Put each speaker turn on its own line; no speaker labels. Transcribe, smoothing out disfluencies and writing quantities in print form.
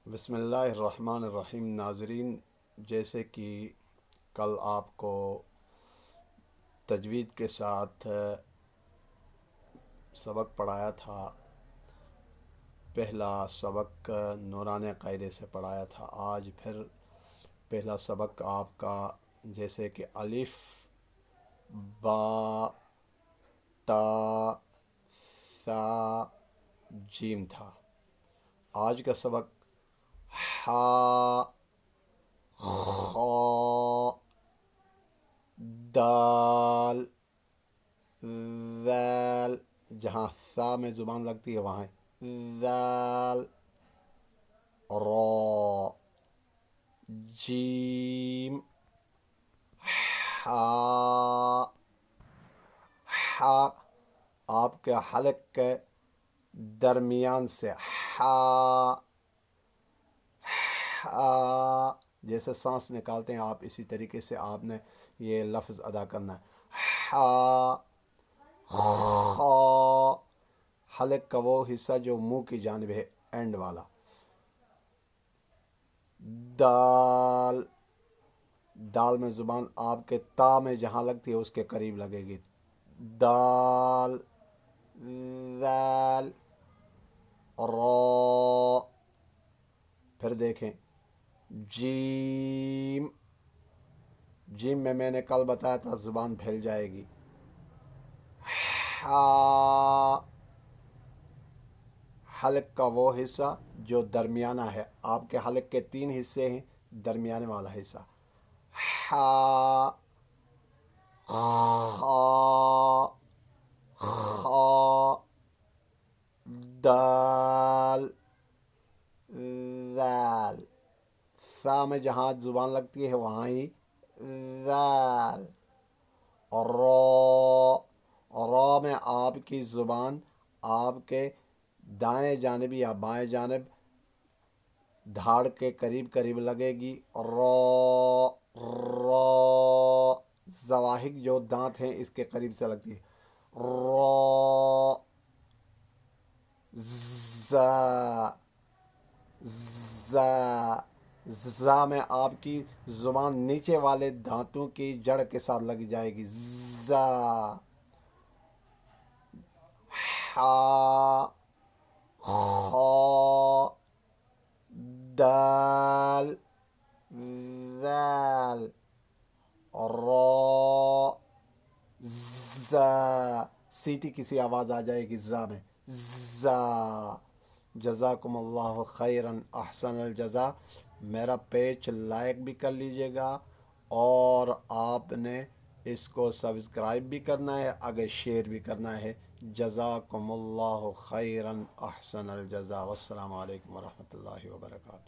بسم اللہ الرحمن الرحیم۔ ناظرین، جیسے کہ کل آپ کو تجوید کے ساتھ سبق پڑھایا تھا، پہلا سبق نورانِ قاعدے سے پڑھایا تھا، آج پھر پہلا سبق آپ کا جیسے کہ الف با تا ثا جیم تھا۔ آج کا سبق ہا خا دال ذال، جہاں ثا میں زبان لگتی ہے وہاں ذال، را جیم ہا۔ ہا آپ کے حلق کے درمیان سے ہا، جیسے سانس نکالتے ہیں آپ، اسی طریقے سے آپ نے یہ لفظ ادا کرنا ہے۔ ہا خا، حلق کا وہ حصہ جو منہ کی جانب ہے، اینڈ والا۔ دال، دال میں زبان آپ کے تا میں جہاں لگتی ہے اس کے قریب لگے گی، دال ذال را۔ پھر دیکھیں جیم، جیم میں نے کل بتایا تھا زبان پھیل جائے گی۔ ہا، حلق کا وہ حصہ جو درمیانہ ہے، آپ کے حلق کے 3 حصے ہیں، درمیانے والا حصہ ہا۔ خا خا دال ذال، ثا میں جہاں زبان لگتی ہے وہاں ہی ذال۔ را، را میں آپ کی زبان آپ کے دائیں جانب یا بائیں جانب دھاڑ کے قریب لگے گی، را را، زواہق جو دانت ہیں اس کے قریب سے لگتی ہے، را زا زا، زا میں آپ کی زبان نیچے والے دانتوں کی جڑ کے ساتھ لگ جائے گی، زا۔ ہا خا دال ذال را زا، سیٹی کسی آواز آ جائے گی زا میں، زا۔ جزاکم اللہ خیراً، احسن الجزا۔ میرا پیج لائک بھی کر لیجیے گا اور آپ نے اس کو سبسکرائب بھی کرنا ہے، اگر شیئر بھی کرنا ہے۔ جزاکم اللہ خیراً، احسن الجزا۔ والسلام علیکم ورحمۃ اللہ وبرکاتہ۔